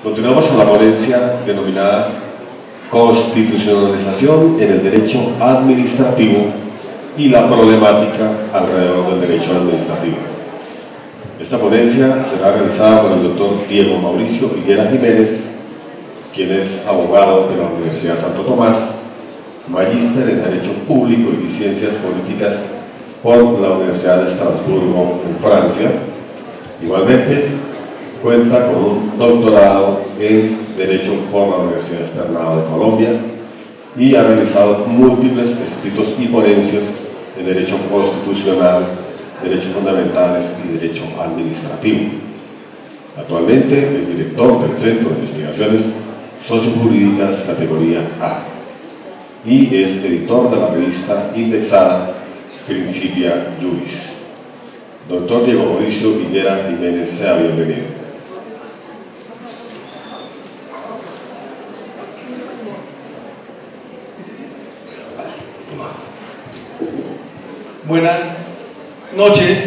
Continuamos con la ponencia denominada Constitucionalización en el Derecho Administrativo y la problemática alrededor del derecho administrativo. Esta ponencia será realizada por el doctor Diego Mauricio Higuera Jiménez, quien es abogado de la Universidad Santo Tomás, magíster en Derecho Público y Ciencias Políticas por la Universidad de Estrasburgo, en Francia. Igualmente, cuenta con un doctorado en Derecho por la Universidad Externado de Colombia y ha realizado múltiples escritos y ponencias en Derecho Constitucional, Derechos Fundamentales y Derecho Administrativo. Actualmente es director del Centro de Investigaciones Sociojurídicas categoría A y es editor de la revista indexada Principia Juris. Doctor Diego Mauricio Higuera Jiménez, sea bienvenido. Buenas noches.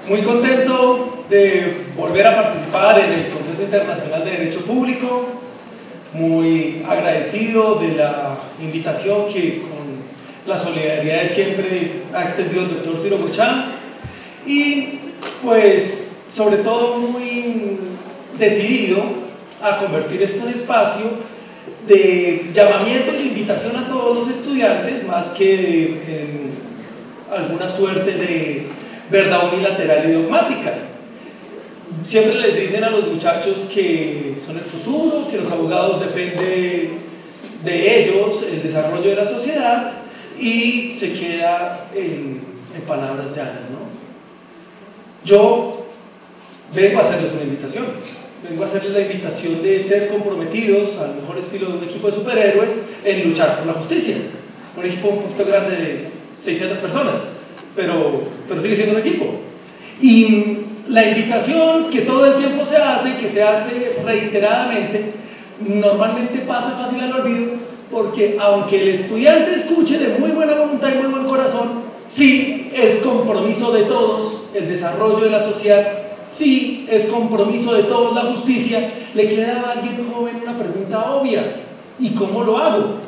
Muy contento de volver a participar en el Congreso Internacional de Derecho Público. Muy agradecido de la invitación que con la solidaridad de siempre ha extendido el doctor Ciro Bochán. Y pues sobre todo muy decidido a convertir esto en espacio de llamamiento y de invitación a todos los estudiantes, más que alguna suerte de verdad unilateral y dogmática. Siempre les dicen a los muchachos que son el futuro, que los abogados depende de ellos, el desarrollo de la sociedad, y se queda en palabras llanas, ¿no? Yo vengo a hacerles una invitación. Vengo a hacerles la invitación de ser comprometidos, al mejor estilo de un equipo de superhéroes, en luchar por la justicia. Un equipo un poquito grande de 600 personas, pero sigue siendo un equipo. Y la invitación que todo el tiempo se hace, que se hace reiteradamente, normalmente pasa fácil al olvido, porque aunque el estudiante escuche de muy buena voluntad y muy buen corazón, sí es compromiso de todos el desarrollo de la sociedad. Sí, es compromiso de todos la justicia. Le queda a alguien joven una pregunta obvia: ¿y cómo lo hago?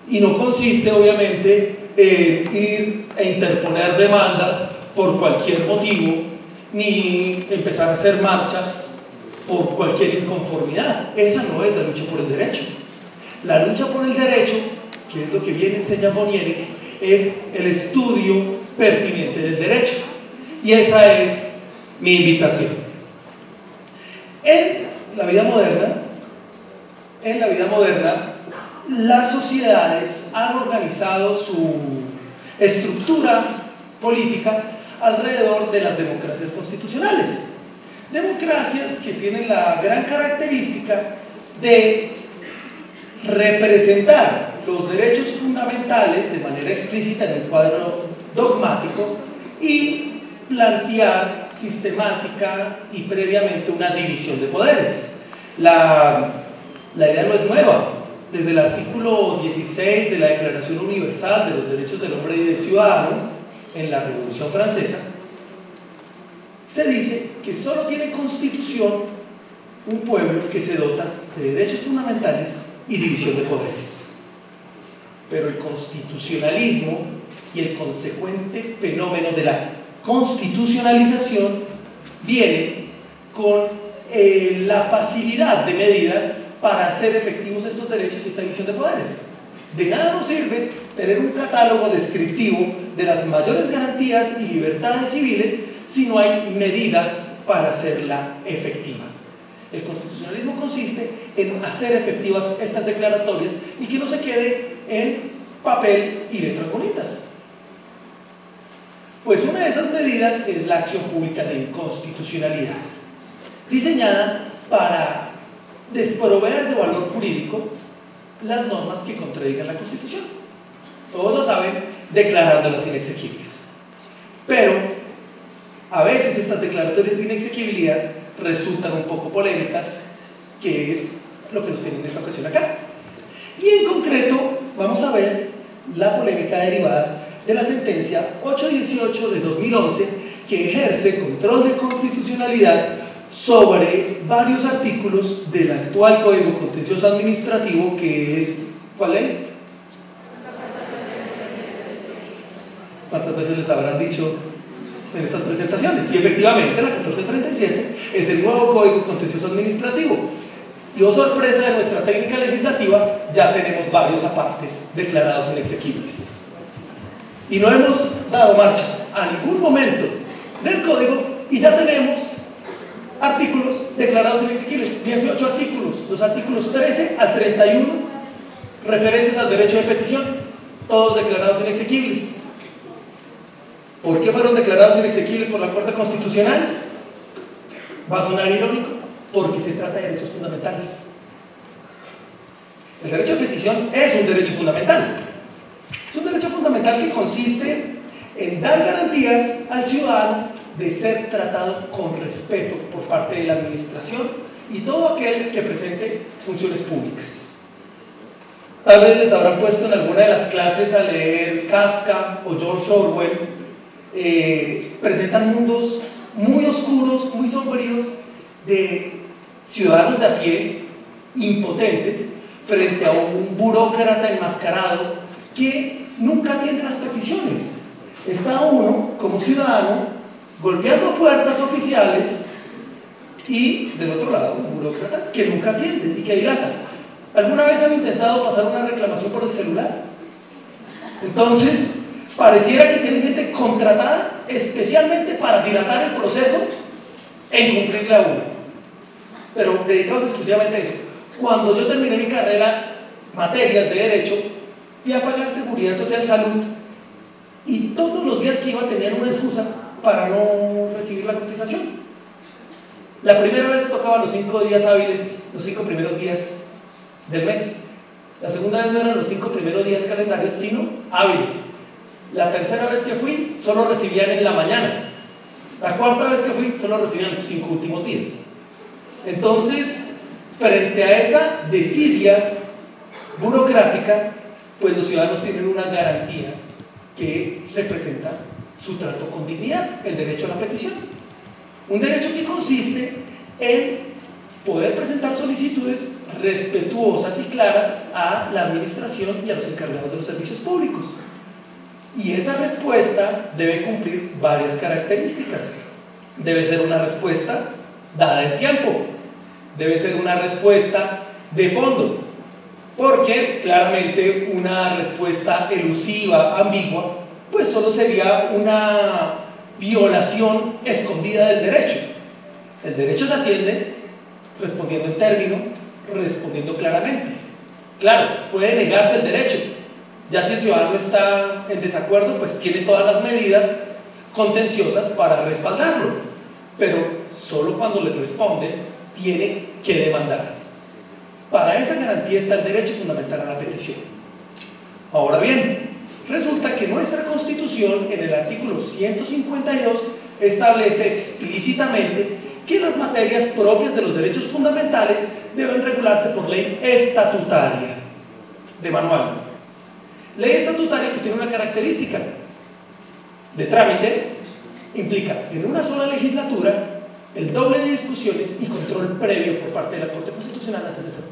Y no consiste obviamente en ir e interponer demandas por cualquier motivo, ni empezar a hacer marchas por cualquier inconformidad. Esa no es la lucha por el derecho. La lucha por el derecho, que es lo que bien enseña Monieri, es el estudio pertinente del derecho. Y esa es mi invitación. En la vida moderna, las sociedades han organizado su estructura política alrededor de las democracias constitucionales. Democracias que tienen la gran característica de representar los derechos fundamentales de manera explícita en un cuadro dogmático y plantear sistemática y previamente una división de poderes. La idea no es nueva. Desde el artículo 16 de la Declaración Universal de los Derechos del Hombre y del Ciudadano, en la Revolución Francesa, se dice que solo tiene constitución un pueblo que se dota de derechos fundamentales y división de poderes. Pero el constitucionalismo y el consecuente fenómeno de la constitucionalización viene con la facilidad de medidas para hacer efectivos estos derechos y esta división de poderes. De nada nos sirve tener un catálogo descriptivo de las mayores garantías y libertades civiles si no hay medidas para hacerla efectiva. El constitucionalismo consiste en hacer efectivas estas declaratorias y que no se quede en papel y letras bonitas. Pues una de esas medidas es la acción pública de inconstitucionalidad, diseñada para desproveer de valor jurídico las normas que contradigan la Constitución. Todos lo saben, declarándolas inexequibles. Pero a veces estas declaratorias de inexequibilidad resultan un poco polémicas, que es lo que nos tiene en esta ocasión acá. Y en concreto vamos a ver la polémica derivada de la sentencia 818 de 2011, que ejerce control de constitucionalidad sobre varios artículos del actual Código Contencioso Administrativo, que es, ¿cuál ley? ¿Cuántas veces les habrán dicho en estas presentaciones? Y efectivamente la 1437 es el nuevo Código Contencioso Administrativo. Y oh sorpresa de nuestra técnica legislativa, ya tenemos varios apartes declarados inexequibles. Y no hemos dado marcha a ningún momento del código y ya tenemos artículos declarados inexequibles. 18 artículos, los artículos 13 al 31 referentes al derecho de petición, todos declarados inexequibles. ¿Por qué fueron declarados inexequibles por la Corte Constitucional? Va a sonar irónico, porque se trata de derechos fundamentales. El derecho de petición es un derecho fundamental. Es un derecho fundamental que consiste en dar garantías al ciudadano de ser tratado con respeto por parte de la administración y todo aquel que presente funciones públicas. Tal vez les habrán puesto en alguna de las clases a leer Kafka o George Orwell. Presentan mundos muy oscuros, muy sombríos, de ciudadanos de a pie, impotentes, frente a un burócrata enmascarado que nunca atiende las peticiones. Está uno, como ciudadano, golpeando puertas oficiales y del otro lado, un burócrata que nunca atiende y que dilata. ¿Alguna vez han intentado pasar una reclamación por el celular? Entonces, pareciera que tienen gente contratada especialmente para dilatar el proceso e incumplirle a uno. Pero dedicados exclusivamente a eso. Cuando yo terminé mi carrera, materias de derecho, fui a pagar seguridad social, salud, y todos los días que iba tenían una excusa para no recibir la cotización. La primera vez tocaba los 5 días hábiles, los 5 primeros días del mes. La segunda vez no eran los 5 primeros días calendarios, sino hábiles. La tercera vez que fui, solo recibían en la mañana. La cuarta vez que fui, solo recibían los 5 últimos días. Entonces, frente a esa desidia burocrática, pues los ciudadanos tienen una garantía que representa su trato con dignidad, el derecho a la petición. Un derecho que consiste en poder presentar solicitudes respetuosas y claras a la administración y a los encargados de los servicios públicos. Y esa respuesta debe cumplir varias características. Debe ser una respuesta dada en tiempo. Debe ser una respuesta de fondo. Porque claramente una respuesta elusiva, ambigua, pues solo sería una violación escondida del derecho. El derecho se atiende respondiendo en término, respondiendo claramente. Claro, puede negarse el derecho. Ya si el ciudadano está en desacuerdo, pues tiene todas las medidas contenciosas para respaldarlo. Pero solo cuando le responde, tiene que demandar. Para esa garantía está el derecho fundamental a la petición. Ahora bien, resulta que nuestra Constitución, en el artículo 152, establece explícitamente que las materias propias de los derechos fundamentales deben regularse por ley estatutaria, de manual. Ley estatutaria que tiene una característica de trámite, implica en una sola legislatura el doble de discusiones y control previo por parte de la Corte Constitucional antes de ser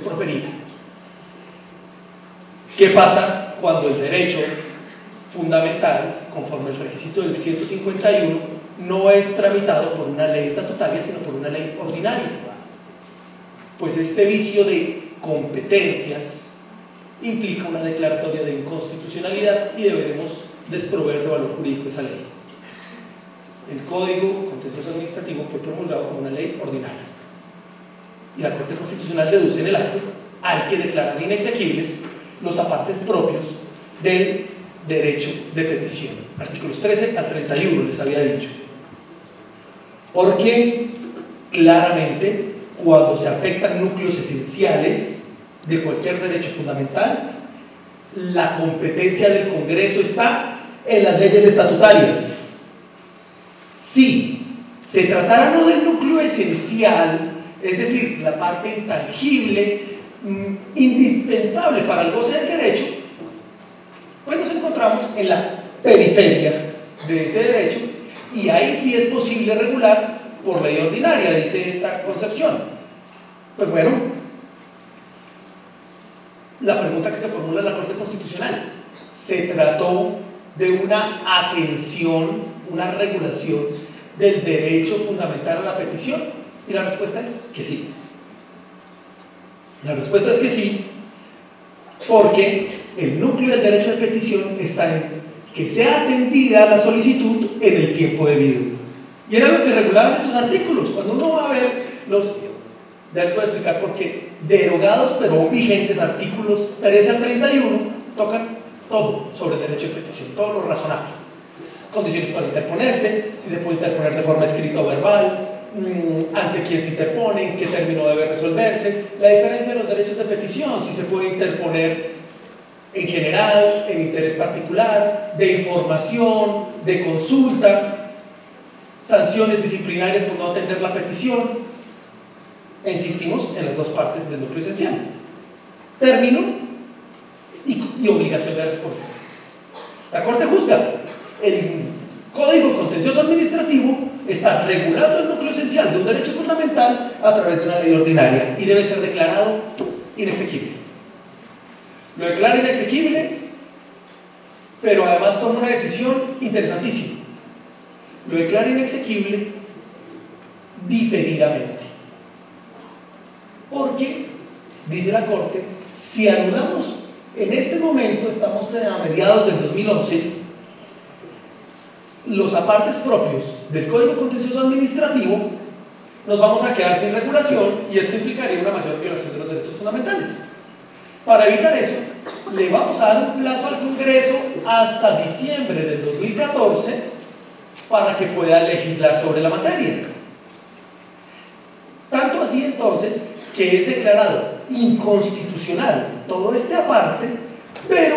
proferida. ¿Qué pasa cuando el derecho fundamental, conforme el requisito del 151, no es tramitado por una ley estatutaria, sino por una ley ordinaria? Pues este vicio de competencias implica una declaratoria de inconstitucionalidad y deberemos desprover de valor jurídico esa ley. El Código Contencioso Administrativo fue promulgado como una ley ordinaria y la Corte Constitucional deduce en el acto hay que declarar inexequibles los apartes propios del derecho de petición, artículos 13 al 31 les había dicho, porque claramente cuando se afectan núcleos esenciales de cualquier derecho fundamental, la competencia del Congreso está en las leyes estatutarias. Si se tratara no del núcleo esencial, es decir, la parte intangible, indispensable para el goce del derecho, pues nos encontramos en la periferia de ese derecho y ahí sí es posible regular por ley ordinaria, dice esta concepción. Pues bueno, la pregunta que se formula en la Corte Constitucional: ¿se trató de una atención, una regulación del derecho fundamental a la petición? Y la respuesta es que sí. La respuesta es que sí, porque el núcleo del derecho de petición está en que sea atendida la solicitud en el tiempo debido. Y era lo que regulaban esos artículos. Cuando uno va a ver los, ya les voy a explicar por qué, derogados pero vigentes artículos 13 al 31, tocan todo sobre el derecho de petición, todo lo razonable. Condiciones para interponerse, si se puede interponer de forma escrita o verbal, ante quién se interpone, en qué término debe resolverse, la diferencia de los derechos de petición, si se puede interponer en general, en interés particular, de información, de consulta, sanciones disciplinarias por no atender la petición. E insistimos en las dos partes del núcleo esencial: término y obligación de responder. La Corte juzga: el Código Contencioso Administrativo está regulando el núcleo esencial de un derecho fundamental a través de una ley ordinaria y debe ser declarado inexequible. Lo declara inexequible, pero además toma una decisión interesantísima. Lo declara inexequible diferidamente. Porque, dice la Corte, si anulamos en este momento, estamos a mediados del 2011, los apartes propios del Código Contencioso Administrativo, nos vamos a quedar sin regulación y esto implicaría una mayor violación de los derechos fundamentales. Para evitar eso, le vamos a dar un plazo al Congreso hasta diciembre del 2014 para que pueda legislar sobre la materia. Tanto así entonces que es declarado inconstitucional todo este aparte, pero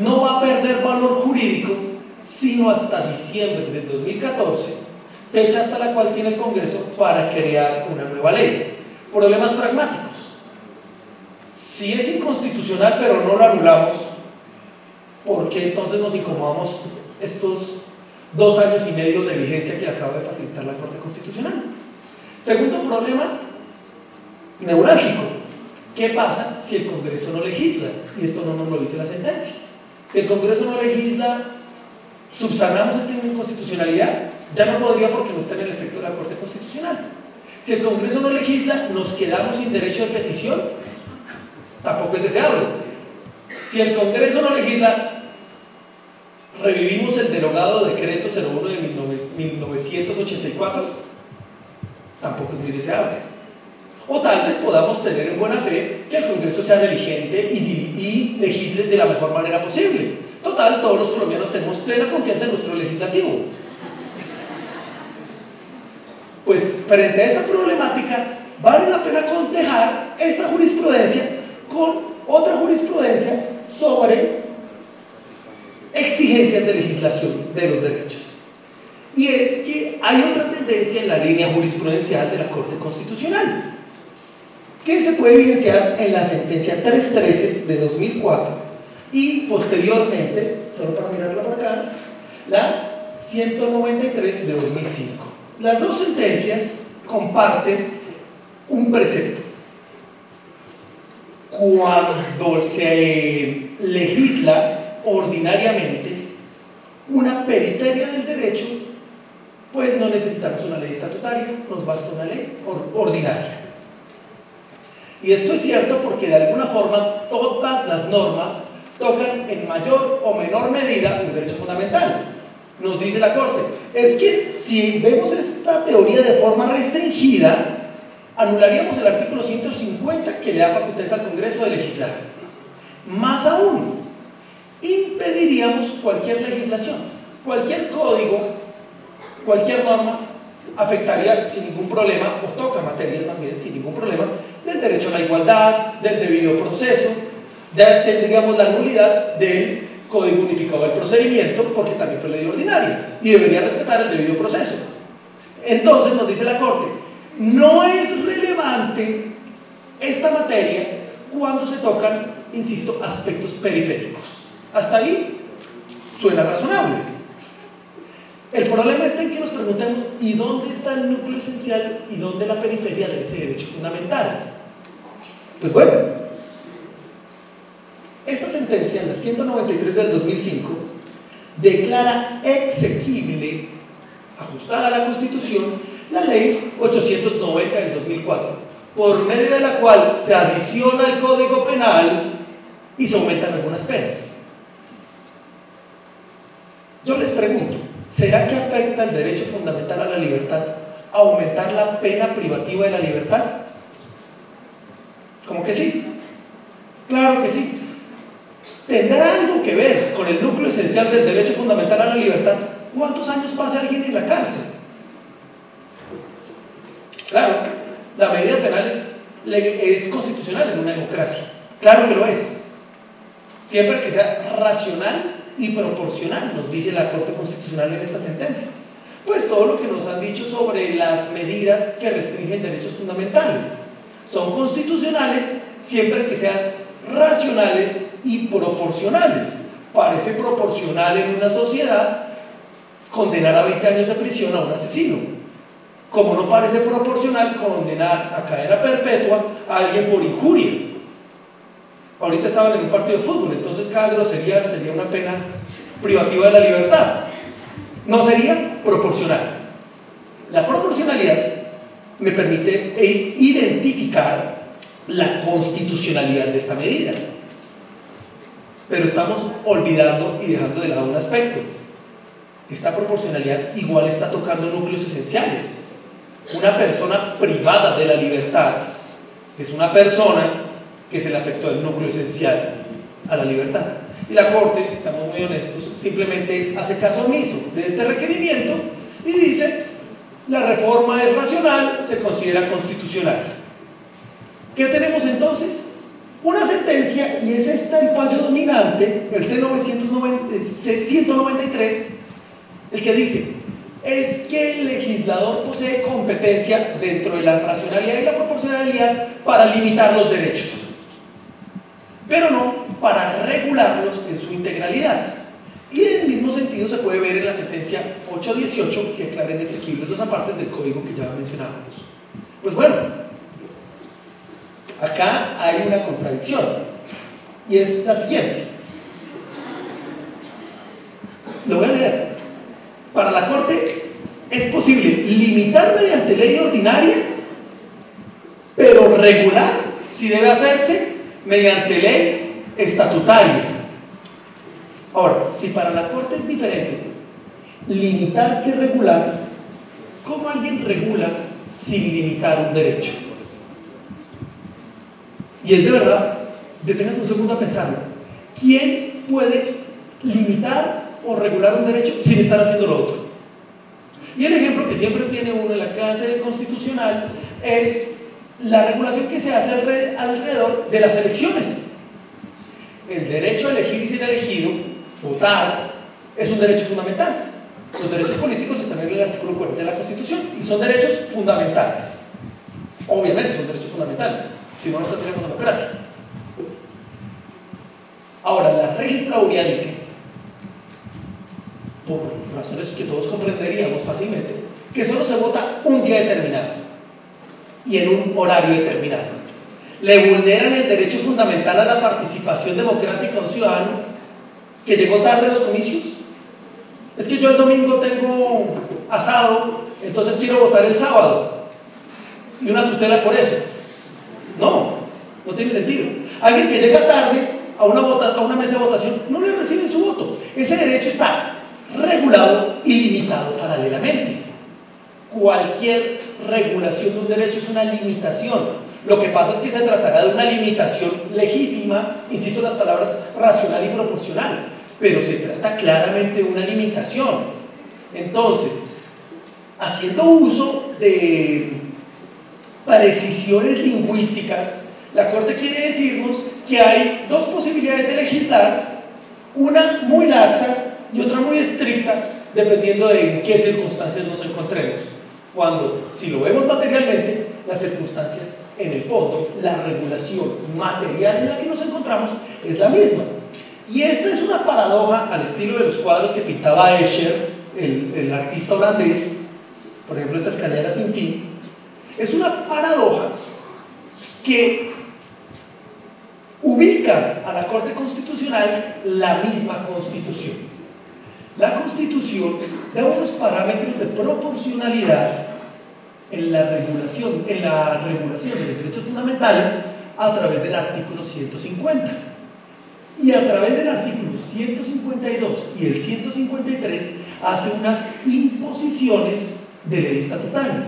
no va a perder valor jurídico sino hasta diciembre del 2014, fecha hasta la cual tiene el Congreso para crear una nueva ley. Problemas pragmáticos: si es inconstitucional pero no lo anulamos, ¿por qué entonces nos incomodamos estos 2 años y medio de vigencia que acaba de facilitar la Corte Constitucional? Segundo problema neurálgico: ¿qué pasa si el Congreso no legisla? Y esto no nos lo dice la sentencia. Si el Congreso no legisla, ¿subsanamos esta inconstitucionalidad? Ya no podría, porque no está en el efecto de la Corte Constitucional. Si el Congreso no legisla, ¿nos quedamos sin derecho de petición? Tampoco es deseable. Si el Congreso no legisla, ¿revivimos el derogado decreto 01 de 1984? Tampoco es muy deseable. O tal vez podamos tener en buena fe que el Congreso sea diligente y legisle de la mejor manera posible. Total, todos los colombianos tenemos plena confianza en nuestro legislativo. Pues frente a esta problemática, vale la pena cotejar esta jurisprudencia con otra jurisprudencia sobre exigencias de legislación de los derechos. Y es que hay otra tendencia en la línea jurisprudencial de la Corte Constitucional, que se puede evidenciar en la sentencia 313 de 2004 y posteriormente, solo para mirarla por acá, la 193 de 2005. Las dos sentencias comparten un precepto: cuando se legisla ordinariamente una periferia del derecho, pues no necesitamos una ley estatutaria, nos basta una ley ordinaria. Y esto es cierto porque de alguna forma todas las normas tocan en mayor o menor medida un derecho fundamental. Nos dice la Corte, es que si vemos esta teoría de forma restringida, anularíamos el artículo 150 que le da facultades al Congreso de legislar. Más aún, impediríamos cualquier legislación, cualquier código, cualquier norma afectaría sin ningún problema, o toca materias más bien sin ningún problema, del derecho a la igualdad, del debido proceso. Ya tendríamos la nulidad del Código Unificado del Procedimiento, porque también fue ley ordinaria y debería respetar el debido proceso. Entonces nos dice la Corte, no es relevante esta materia cuando se tocan, insisto, aspectos periféricos. Hasta ahí suena razonable. El problema está en que nos preguntemos, ¿y dónde está el núcleo esencial y dónde la periferia de ese derecho fundamental? Pues bueno, esta sentencia, en la 193 del 2005, declara exequible, ajustada a la Constitución, la Ley 890 del 2004, por medio de la cual se adiciona al Código Penal y se aumentan algunas penas. Yo les pregunto, ¿será que afecta el derecho fundamental a la libertad aumentar la pena privativa de la libertad? ¿Cómo que sí? Claro que sí. ¿Tendrá algo que ver con el núcleo esencial del derecho fundamental a la libertad? ¿Cuántos años pasa alguien en la cárcel? Claro, la medida penal es constitucional en una democracia. Claro que lo es. Siempre que sea racional y proporcional, nos dice la Corte Constitucional en esta sentencia. Pues todo lo que nos han dicho sobre las medidas que restringen derechos fundamentales son constitucionales siempre que sean racionales y proporcionales. Parece proporcional en una sociedad condenar a 20 años de prisión a un asesino, como no parece proporcional condenar a cadena perpetua a alguien por injuria. Ahorita estaban en un partido de fútbol, entonces cada grosería sería una pena privativa de la libertad. No sería proporcional. La proporcionalidad me permite identificar la constitucionalidad de esta medida. Pero estamos olvidando y dejando de lado un aspecto. Esta proporcionalidad igual está tocando núcleos esenciales. Una persona privada de la libertad es una persona que se le afectó el núcleo esencial a la libertad. Y la Corte, seamos muy honestos, simplemente hace caso omiso de este requerimiento y dice: la reforma es racional, se considera constitucional. ¿Qué tenemos entonces? Una sentencia, y es esta el fallo dominante, el C-193, el que dice: es que el legislador posee competencia dentro de la racionalidad y la proporcionalidad para limitar los derechos, pero no para regularlos en su integralidad. Y en el mismo sentido se puede ver en la sentencia 818, que aclara inexequibles los apartes del código que ya mencionábamos. Pues bueno, acá hay una contradicción, y es la siguiente. Lo voy a leer. Para la Corte es posible limitar mediante ley ordinaria, pero regular si debe hacerse mediante ley estatutaria. Ahora, si para la Corte es diferente limitar que regular, ¿cómo alguien regula sin limitar un derecho? Y es de verdad, deténganse un segundo a pensarlo. ¿Quién puede limitar o regular un derecho sin estar haciendo lo otro? Y el ejemplo que siempre tiene uno en la clase constitucional es la regulación que se hace alrededor de las elecciones. El derecho a elegir y ser elegido, votar, es un derecho fundamental. Los derechos políticos están en el artículo 40 de la Constitución y son derechos fundamentales. Obviamente son derechos fundamentales, si no, no tendríamos democracia. Ahora, la registraduría dice, por razones que todos comprenderíamos fácilmente, que solo se vota un día determinado y en un horario determinado. Le vulneran el derecho fundamental a la participación democrática a un ciudadano que llegó tarde a los comicios. Es que yo el domingo tengo asado, entonces quiero votar el sábado, y una tutela por eso. No tiene sentido. Alguien que llega tarde a una mesa de votación no le recibe su voto. Ese derecho está regulado y limitado paralelamente. Cualquier regulación de un derecho es una limitación. Lo que pasa es que se tratará de una limitación legítima, insisto en las palabras racional y proporcional, pero se trata claramente de una limitación. Entonces, haciendo uso de precisiones lingüísticas, la Corte quiere decirnos que hay dos posibilidades de legislar, una muy laxa y otra muy estricta, dependiendo de en qué circunstancias nos encontremos. Cuando, si lo vemos materialmente, las circunstancias en el fondo, la regulación material en la que nos encontramos es la misma. Y esta es una paradoja al estilo de los cuadros que pintaba Escher el artista holandés, por ejemplo, esta escalera sin fin, es una paradoja que ubica a la Corte Constitucional la misma Constitución. La Constitución da unos parámetros de proporcionalidad en la regulación de los derechos fundamentales a través del artículo 150. Y a través del artículo 152 y el 153 hace unas imposiciones de ley estatutaria.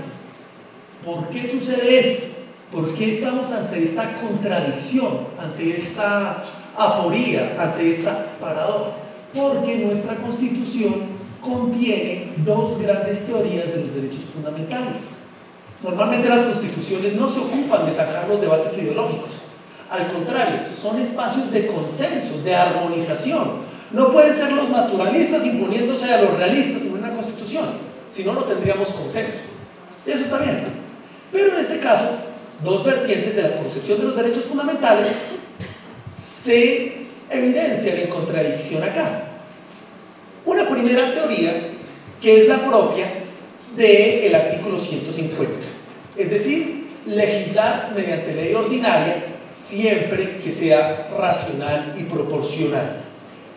¿Por qué sucede esto? ¿Por qué estamos ante esta contradicción, ante esta aporía, ante esta paradoja? Porque nuestra Constitución contiene dos grandes teorías de los derechos fundamentales. Normalmente las constituciones no se ocupan de sacar los debates ideológicos. Al contrario, son espacios de consenso, de armonización. No pueden ser los naturalistas imponiéndose a los realistas en una constitución, si no, no tendríamos consenso. Y eso está bien. Pero en este caso, dos vertientes de la concepción de los derechos fundamentales se evidencian en contradicción acá. Una primera teoría, que es la propia del artículo 150, es decir, legislar mediante ley ordinaria siempre que sea racional y proporcional.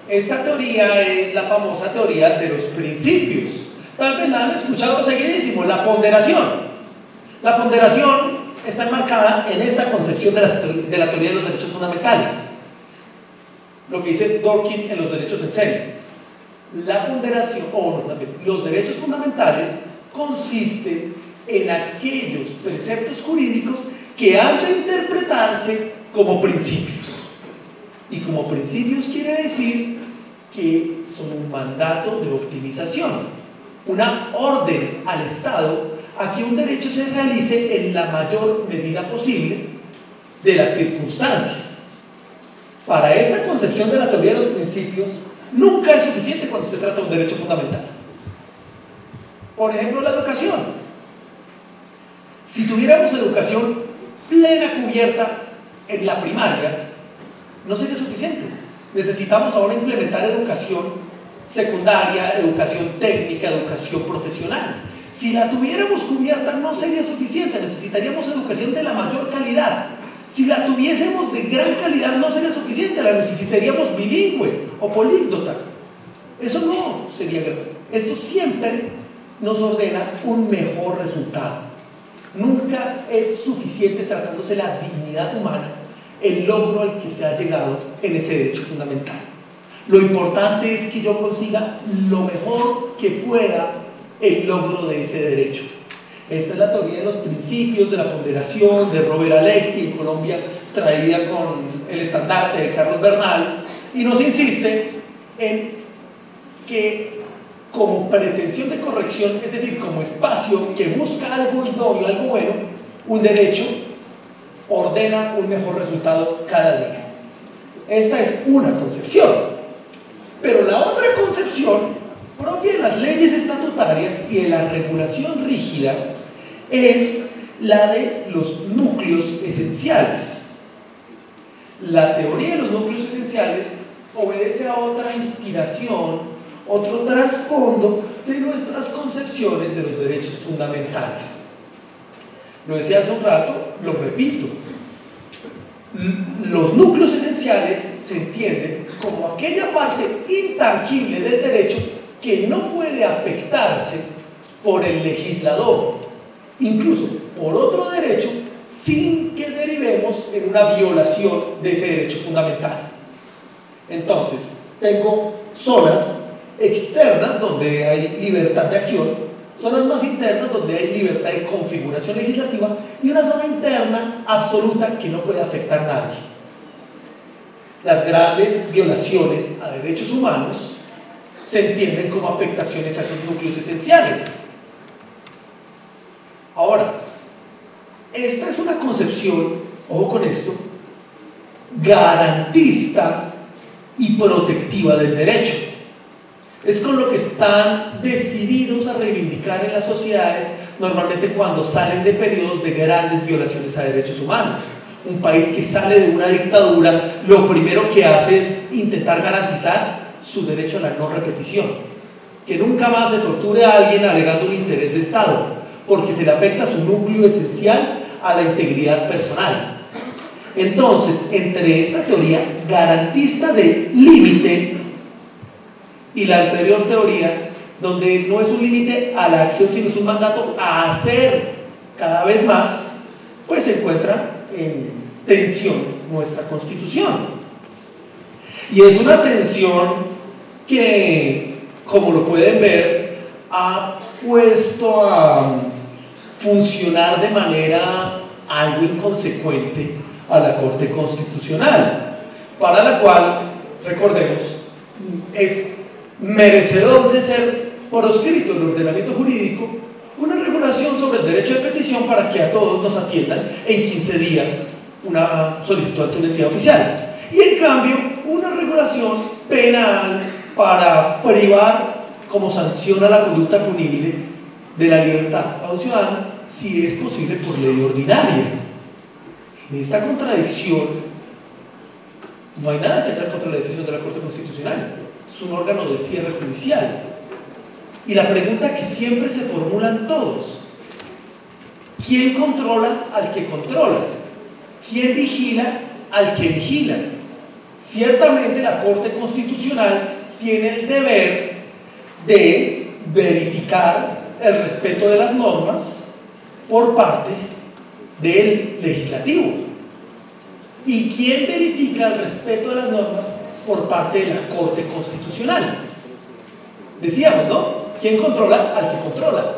Esta teoría es la famosa teoría de los principios. Tal vez la han escuchado seguidísimo, la ponderación. La ponderación está enmarcada en esta concepción de la teoría de los derechos fundamentales, lo que dice Dworkin en los derechos en serie. La ponderación, los derechos fundamentales consisten en aquellos preceptos jurídicos que han de interpretarse como principios. Y como principios quiere decir que son un mandato de optimización, una orden al Estado a que un derecho se realice en la mayor medida posible de las circunstancias. Para esta concepción de la teoría de los principios, nunca es suficiente cuando se trata de un derecho fundamental. Por ejemplo, la educación. Si tuviéramos educación plena cubierta en la primaria, no sería suficiente. Necesitamos ahora implementar educación secundaria, educación técnica, educación profesional. Si la tuviéramos cubierta no sería suficiente, necesitaríamos educación de la mayor calidad. Si la tuviésemos de gran calidad no sería suficiente, la necesitaríamos bilingüe o políglota. Eso no sería grave. Esto siempre nos ordena un mejor resultado. Nunca es suficiente, tratándose de la dignidad humana, el logro al que se ha llegado en ese derecho fundamental. Lo importante es que yo consiga lo mejor que pueda el logro de ese derecho. Esta es la teoría de los principios de la ponderación de Robert Alexi, en Colombia traída con el estandarte de Carlos Bernal, y nos insiste en que como pretensión de corrección, es decir, como espacio que busca algo idóneo, algo bueno, un derecho ordena un mejor resultado cada día. Esta es una concepción, pero la otra concepción propia de las leyes estatutarias y de la regulación rígida es la de los núcleos esenciales. La teoría de los núcleos esenciales obedece a otra inspiración, otro trasfondo de nuestras concepciones de los derechos fundamentales. Lo decía hace un rato, lo repito. Los núcleos esenciales se entienden como aquella parte intangible del derecho que no puede afectarse por el legislador, incluso por otro derecho, sin que derivemos en una violación de ese derecho fundamental. Entonces, tengo zonas externas donde hay libertad de acción, zonas más internas donde hay libertad de configuración legislativa y una zona interna absoluta que no puede afectar a nadie. Las grandes violaciones a derechos humanos se entienden como afectaciones a esos núcleos esenciales. Ahora, esta es una concepción, ojo con esto, garantista y protectiva del derecho. Es con lo que están decididos a reivindicar en las sociedades normalmente cuando salen de periodos de grandes violaciones a derechos humanos. Un país que sale de una dictadura, lo primero que hace es intentar garantizar su derecho a la no repetición. que nunca más se torture a alguien alegando un interés de Estado, porque se le afecta su núcleo esencial a la integridad personal. Entonces, entre esta teoría garantista de límite y la anterior teoría, donde no es un límite a la acción, sino es un mandato a hacer cada vez más, pues se encuentra en tensión nuestra Constitución. Y es una tensión que, como lo pueden ver, ha puesto a funcionar de manera algo inconsecuente a la Corte Constitucional, para la cual, recordemos, es merecedor de ser proscrito en el ordenamiento jurídico una regulación sobre el derecho de petición para que a todos nos atiendan en 15 días una solicitud ante una entidad oficial, y en cambio una regulación penal para privar como sanción a la conducta punible de la libertad a un ciudadano si es posible por ley ordinaria. En esta contradicción no hay nada que hacer contra la decisión de la Corte Constitucional, es un órgano de cierre judicial. Y la pregunta que siempre se formulan todos: ¿quién controla al que controla? ¿Quién vigila al que vigila? Ciertamente la Corte Constitucional tiene el deber de verificar el respeto de las normas por parte del legislativo. ¿Y quién verifica el respeto de las normas por parte de la Corte Constitucional? Decíamos, ¿no? ¿Quién controla al que controla?